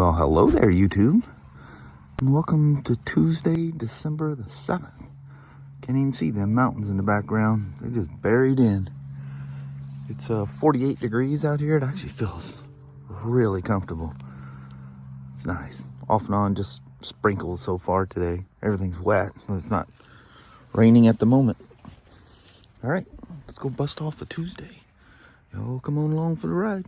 Well, hello there, YouTube, and welcome to Tuesday, December the 7th. Can't even see them mountains in the background. They're just buried in. It's 48 degrees out here. It actually feels really comfortable. It's nice. Off and on, just sprinkles so far today. Everything's wet, but it's not raining at the moment. All right, let's go bust off a Tuesday. Y'all come on along for the ride.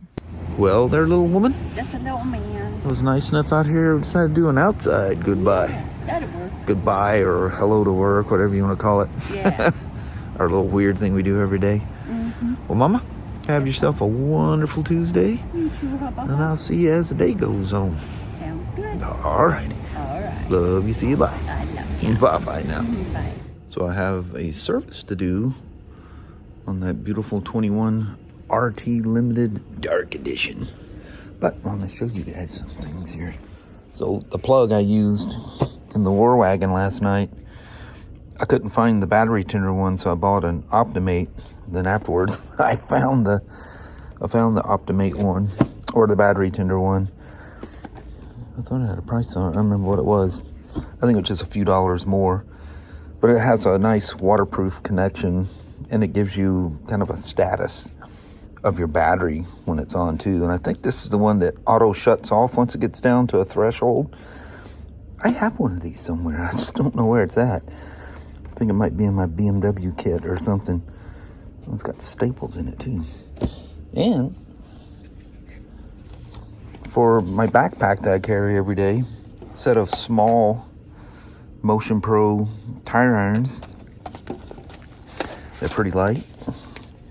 Well, there, little woman. That's a little man. It was nice enough out here. We decided to do an outside goodbye. Yeah, that'll work. Goodbye or hello to work, whatever you want to call it. Yeah. Our little weird thing we do every day. Mm-hmm. Well, Mama, have yourself a wonderful Tuesday. You too, Hubba. And I'll see you as the day goes on. Sounds good. All right. All right. Love you. See you. Bye. I love you. Bye-bye now. Bye. So I have a service to do on that beautiful 21 RT Limited Dark Edition. But I want to show you guys some things here. So the plug I used in the war wagon last night, I couldn't find the battery tender one, so I bought an Optimate. Then afterwards, I found the Optimate one, or the battery tender one. I thought it had a price on it. I don't remember what it was. I think it was just a few dollars more. But it has a nice waterproof connection, and it gives you kind of a status of your battery when it's on too. And I think this is the one that auto shuts off once it gets down to a threshold. I have one of these somewhere. I just don't know where it's at. I think it might be in my BMW kit or something. It's got staples in it too. And for my backpack that I carry every day, a set of small Motion Pro tire irons. They're pretty light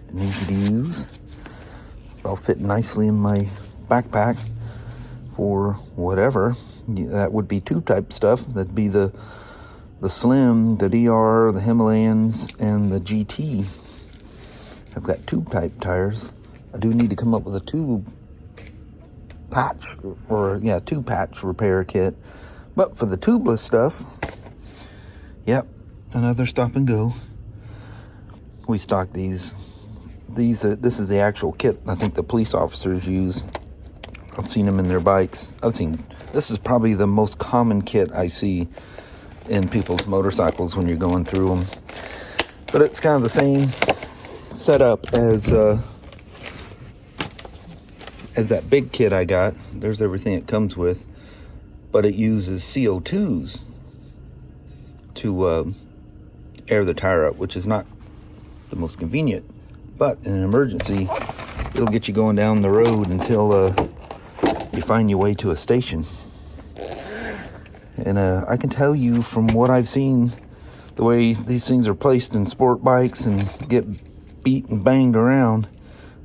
and easy to use. They'll fit nicely in my backpack for whatever. That would be two type stuff. That'd be the Slim, the DR, the Himalayans, and the GT. I've got tube type tires. I do need to come up with a tube patch repair kit. But for the tubeless stuff, yep, another stop and go. We stock these. This is the actual kit I think the police officers use. I've seen them in their bikes. This is probably the most common kit I see in people's motorcycles when you're going through them. But it's kind of the same setup as that big kit I got. There's everything it comes with. But it uses CO2s to air the tire up, which is not the most convenient. But in an emergency, it'll get you going down the road until you find your way to a station. And I can tell you from what I've seen, the way these things are placed in sport bikes and get beat and banged around,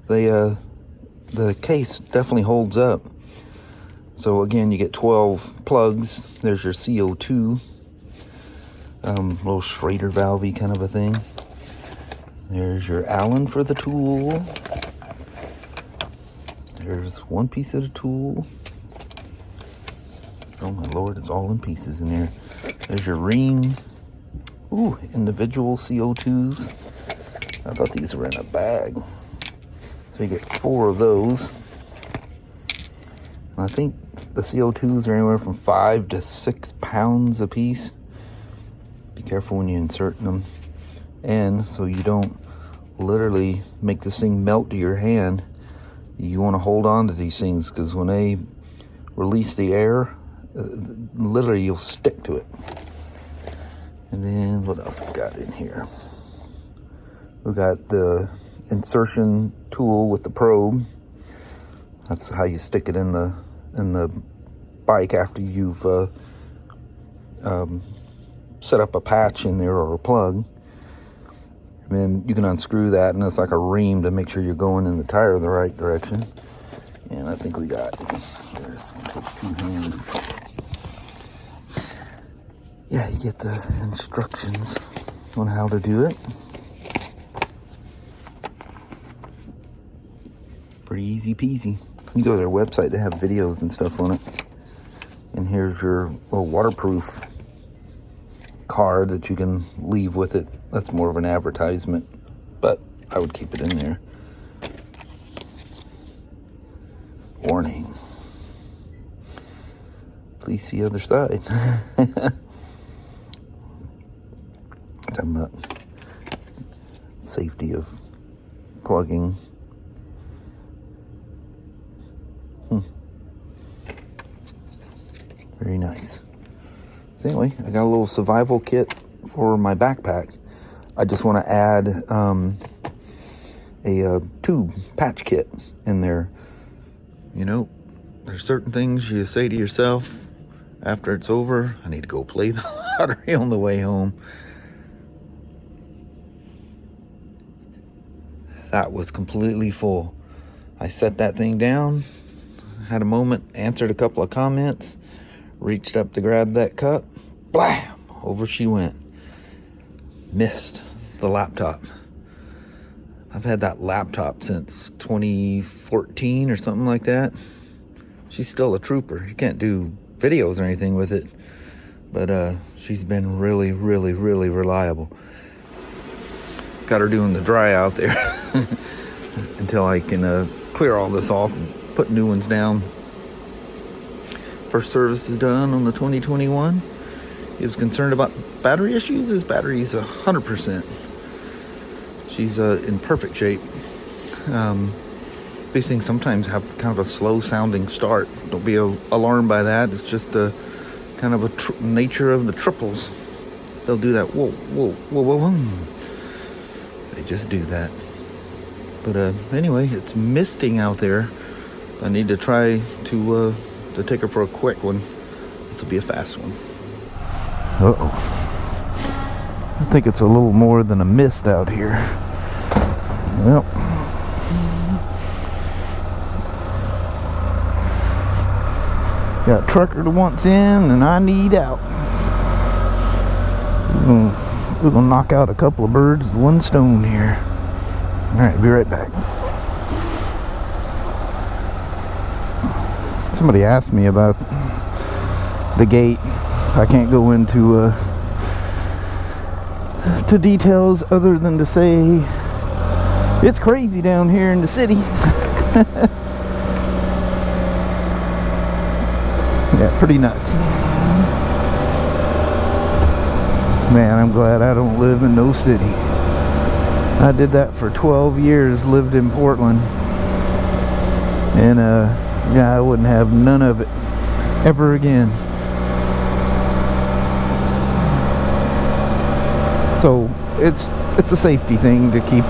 the case definitely holds up. So again, you get 12 plugs. There's your CO2, little Schrader valve-y kind of a thing. There's your Allen for the tool. There's one piece of the tool. Oh my Lord, it's all in pieces in there. There's your ring. Ooh, individual CO2s. I thought these were in a bag. So you get 4 of those. And I think the CO2s are anywhere from 5 to 6 pounds a piece. Be careful when you're inserting them. And so you don't literally make this thing melt to your hand, you want to hold on to these things, because when they release the air, literally you'll stick to it. And then what else we got in here? We got the insertion tool with the probe. That's how you stick it in the bike after you've set up a patch in there or a plug. And then you can unscrew that, and it's like a ream to make sure you're going in the tire the right direction. And I think we got there's going to take 2 hands. Yeah, you get the instructions on how to do it. Pretty easy peasy. You go to their website, they have videos and stuff on it. And here's your little waterproof card that you can leave with it. That's more of an advertisement, but I would keep it in there. Warning. please see other side. Talking about safety of plugging. Very nice. So anyway, I got a little survival kit for my backpack. I just want to add a tube patch kit in there. You know, there's certain things you say to yourself after it's over. I need to go play the lottery on the way home. That was completely full. I set that thing down, had a moment, answered a couple of comments, reached up to grab that cup, blam, over she went. Missed the laptop. I've had that laptop since 2014 or something like that. She's still a trooper. You can't do videos or anything with it, but she's been really, really, really reliable. Got her doing the dry out there until I can clear all this off and put new ones down. First service is done on the 2021. He was concerned about battery issues. His battery's 100%. She's in perfect shape. These things sometimes have kind of a slow sounding start. Don't be alarmed by that. It's just kind of a nature of the triples. They'll do that. Whoa, whoa, whoa, whoa, whoa. They just do that. But anyway, it's misting out there. I need to try to take her for a quick one. This will be a fast one. Uh-oh. I think it's a little more than a mist out here. Well, got a trucker that wants in and I need out. So we're gonna knock out a couple of birds with one stone here. Alright, be right back. Somebody asked me about the gate. I can't go into to details other than to say it's crazy down here in the city. Yeah, pretty nuts. Man, I'm glad I don't live in no city. I did that for 12 years, lived in Portland. And yeah, I wouldn't have none of it ever again. So it's a safety thing to keep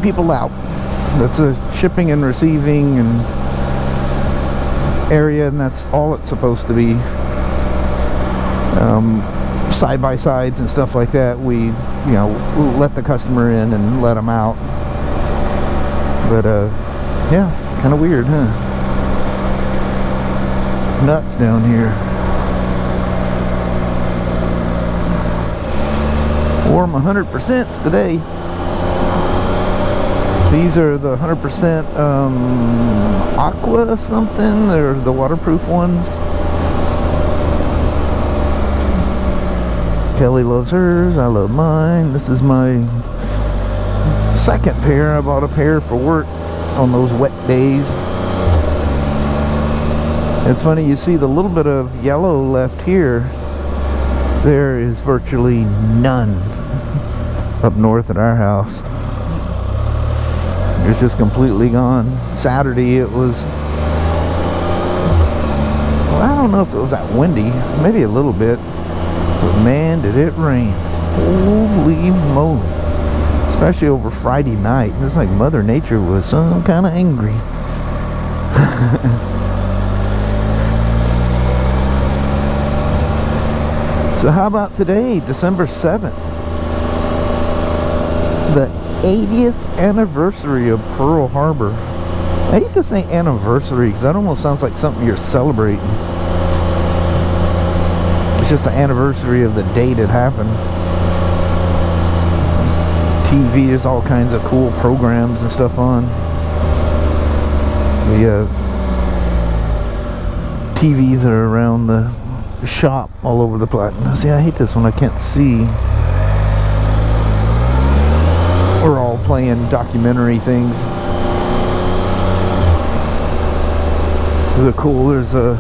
people out. That's a shipping and receiving and area, and that's all it's supposed to be. Side by sides and stuff like that, we'll let the customer in and let them out. But yeah, kind of weird, huh? Nuts down here. Warm 100% today. These are the 100% aqua something. They're the waterproof ones. Kelly loves hers. I love mine. This is my second pair. I bought a pair for work on those wet days. It's funny, you see the little bit of yellow left here. There is virtually none up north at our house. It's just completely gone. Saturday it was, well, I don't know if it was that windy, maybe a little bit, but man, did it rain. Holy moly. Especially over Friday night. It's like Mother Nature was some kind of angry. So how about today, December 7th? The 80th anniversary of Pearl Harbor. I hate to say anniversary because that almost sounds like something you're celebrating. It's just the anniversary of the date it happened. TV, there's all kinds of cool programs and stuff on. The TVs are around the shop all over the place. See, I hate this one. I can't see. We're all playing documentary things. These are cool. There's a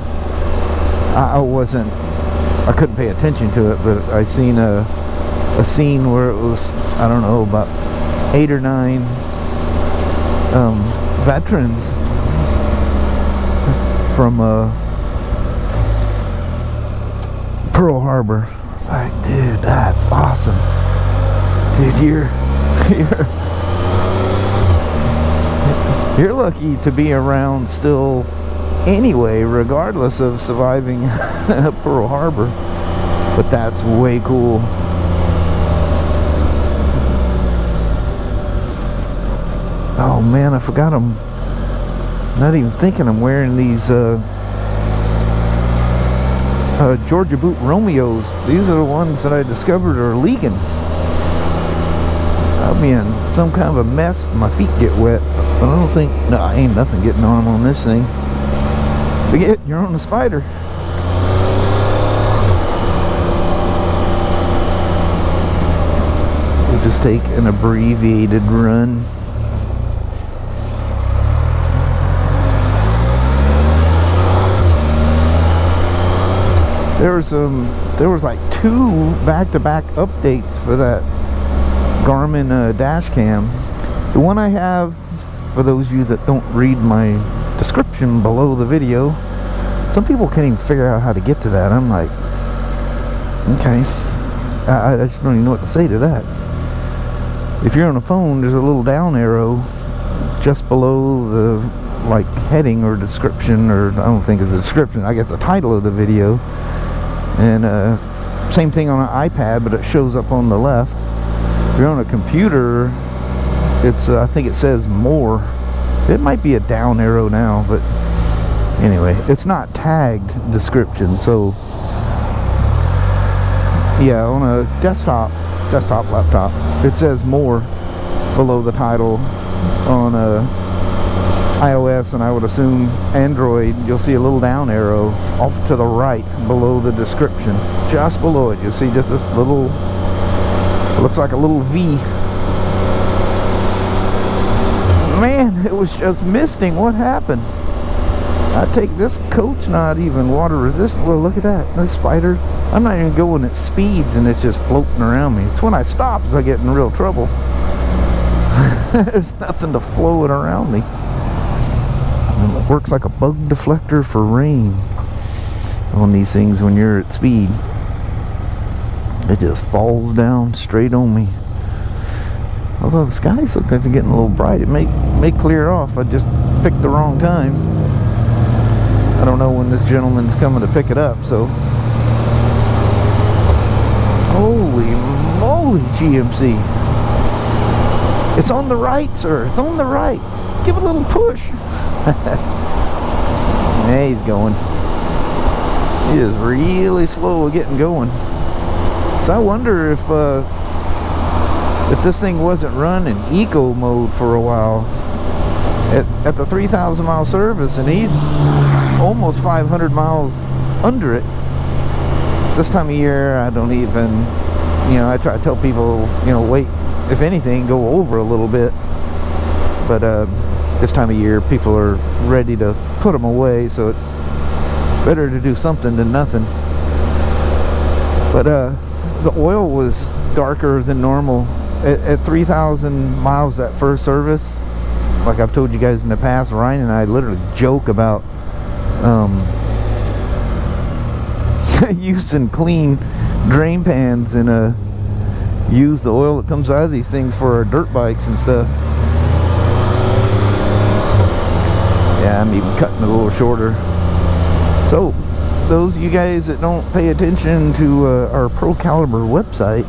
I couldn't pay attention to it, but I seen a scene where it was, I don't know, about 8 or 9 veterans from Pearl Harbor. It's like, dude, that's awesome. Dude, you're lucky to be around still anyway, regardless of surviving Pearl Harbor. But that's way cool. Oh man, I forgot I'm not even thinking I'm wearing these Georgia Boot Romeos. These are the ones that I discovered are leaking. I'll be in some kind of a mess if my feet get wet. But I don't think, no, ain't nothing getting on them on this thing. Forget, you're on the Spyder. We'll just take an abbreviated run. There was like 2 back-to-back updates for that Garmin dash cam. The one I have, for those of you that don't read my description below the video, some people can't even figure out how to get to that. I'm like, okay, I just don't even know what to say to that. If you're on a phone, there's a little down arrow just below the like heading or description, or I don't think it's a description, I guess the title of the video. And same thing on an iPad, but it shows up on the left. If you're on a computer, it's I think it says more. It might be a down arrow now, but anyway, it's not tagged description. So yeah, on a desktop laptop, it says more below the title. On a iOS, and I would assume Android, you'll see a little down arrow off to the right below the description. Just below it, you'll see just this little, it looks like a little V. Man, it was just misting. What happened? I take this coat's not even water resistant. Well, look at that, this Spyder. I'm not even going at speeds and it's just floating around me. It's when I stop as I get in real trouble. There's nothing to flow it around me. It works like a bug deflector for rain on these things when you're at speed. It just falls down straight on me. Although the skies look like they're getting a little bright. It may clear off. I just picked the wrong time. I don't know when this gentleman's coming to pick it up, so. Holy moly, GMC. It's on the right, sir. It's on the right. Give it a little push. Yeah, he's going. He is really slow at getting going. So I wonder if this thing wasn't run in eco mode for a while at the 3,000 mile service, and he's almost 500 miles under it. This time of year, I don't even, I try to tell people, wait, if anything, go over a little bit. But this time of year, people are ready to put them away, so it's better to do something than nothing. But the oil was darker than normal at 3,000 miles that first service. Like I've told you guys in the past, Ryan and I literally joke about using clean drain pans and use the oil that comes out of these things for our dirt bikes and stuff. Yeah, I'm even cutting it a little shorter. So, those of you guys that don't pay attention to our Pro Caliber website,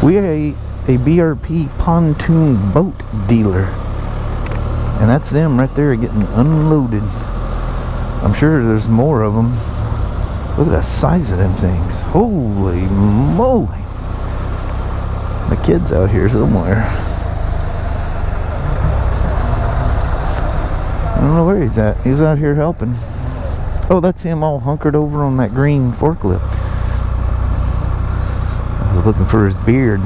we are a BRP pontoon boat dealer. And that's them right there getting unloaded. I'm sure there's more of them. Look at the size of them things. Holy moly. My kid's out here somewhere. I don't know where he's at. He was out here helping. Oh, that's him all hunkered over on that green forklift. I was looking for his beard.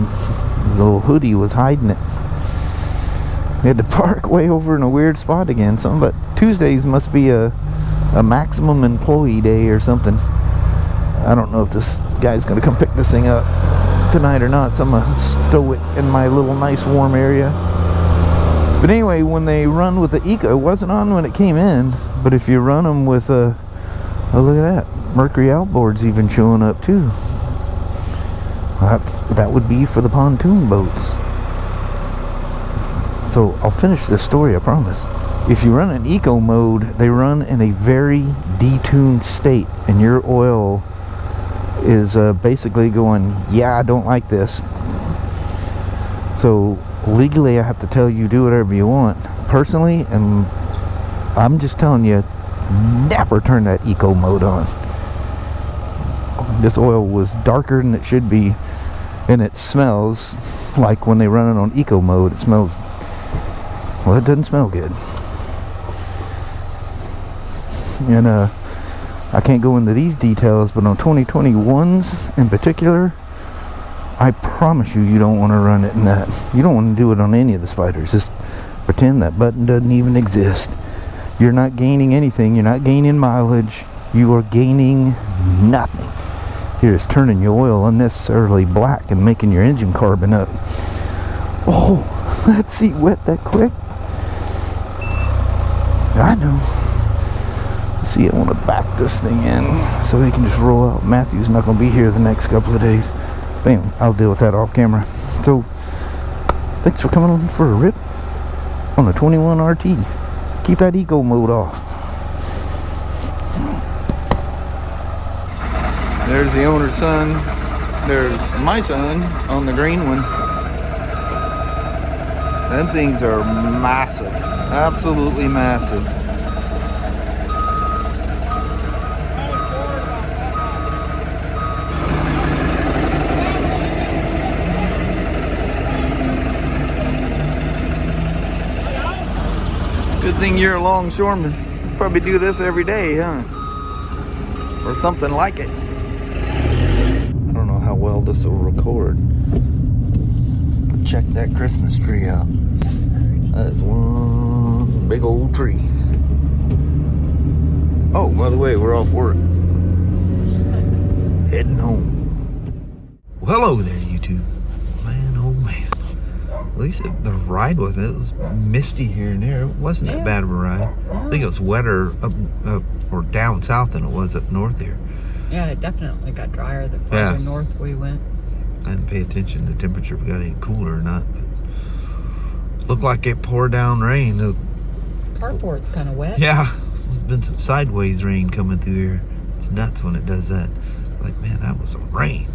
His little hoodie was hiding it. We had to park way over in a weird spot again. Something, but Tuesdays must be a a maximum employee day or something. I don't know if this guy's gonna come pick this thing up tonight or not, so I'm gonna stow it in my little nice warm area. But anyway, when they run with the Eco, it wasn't on when it came in, but if you run them with a, oh look at that, Mercury outboards even showing up too. That would be for the pontoon boats. So I'll finish this story, I promise. If you run an Eco mode, they run in a very detuned state, and your oil is basically going, yeah, I don't like this. So legally I have to tell you do whatever you want. Personally, and I'm just telling you, never turn that Eco mode on. This oil was darker than it should be, and it smells like when they run it on Eco mode, it smells, well, it doesn't smell good. And I can't go into these details, but on 2021s in particular, I promise you, you don't want to run it in that. You don't want to do it on any of the Spyders. Just pretend that button doesn't even exist. You're not gaining anything. You're not gaining mileage. You are gaining nothing. You're just turning your oil unnecessarily black and making your engine carbon up. Oh, that seat wet that quick? I know. See, I want to back this thing in so he can just roll out. Matthew's not going to be here the next couple of days. But anyway, I'll deal with that off camera. So, thanks for coming on for a rip on a 21 RT. Keep that Eco mode off. There's the owner's son. There's my son on the green one. Them things are massive. Absolutely massive. Good thing you're a longshoreman. Probably do this every day, huh? Or something like it. I don't know how well this will record. Check that Christmas tree out. That is one big old tree. Oh, by the way, we're off work. Heading home. Well, hello there, YouTube. Man, oh man. At least the ride wasn't. It was misty here and there. It wasn't that bad of a ride. No. I think it was wetter up or down south than it was up north here. Yeah, it definitely got drier the farther north we went. I didn't pay attention to the temperature, if it got any cooler or not. But looked like it poured down rain. The carport's kind of wet. Yeah, there's been some sideways rain coming through here. It's nuts when it does that. Like, man, that was some rain.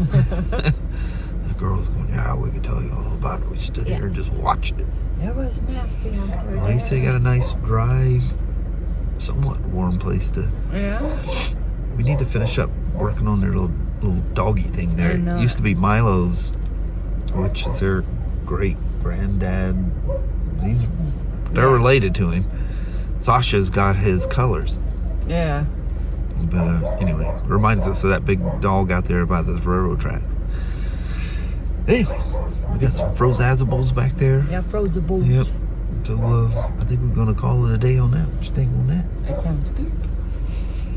The girl's going, yeah, we can tell you all about it. We stood here and just watched it. It was nasty out there. Well, at least they got a nice, dry, somewhat warm place to... Yeah. We need to finish up working on their little doggy thing there. It used to be Milo's, which is their great granddad. They're related to him. Sasha's got his colors. Yeah. But anyway, reminds us of that big dog out there by the railroad tracks. Anyway, we got some frozazables back there. Yeah, frozables. Yep. So I think we're gonna call it a day on that. What you think on that? That sounds good.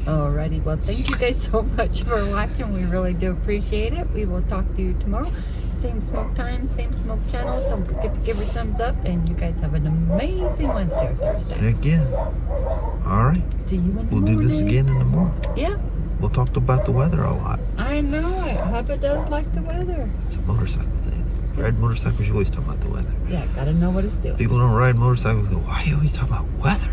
Alrighty, well, thank you guys so much for watching. We really do appreciate it. We will talk to you tomorrow. Same smoke time, same smoke channel. Don't forget to give her a thumbs up, and you guys have an amazing Wednesday or Thursday. Heck yeah. All right. See you in the morning. We'll do this again in the morning. Yeah. We'll talk about the weather a lot. I know. I hope it does like the weather. It's a motorcycle thing. Ride motorcycles, you always talk about the weather. Yeah, gotta know what it's doing. People don't ride motorcycles go, why do you always talk about weather?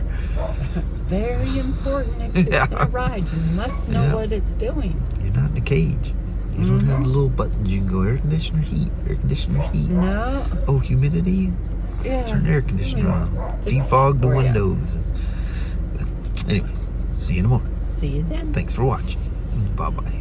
Very important if you're gonna ride. You must know what it's doing. You're not in a cage. You don't have the little buttons. You can go air conditioner, heat, air conditioner, heat. No. Oh, humidity? Yeah. Turn the air conditioner on. Defog the windows. But anyway, see you in the morning. See you then. Thanks for watching. Bye-bye.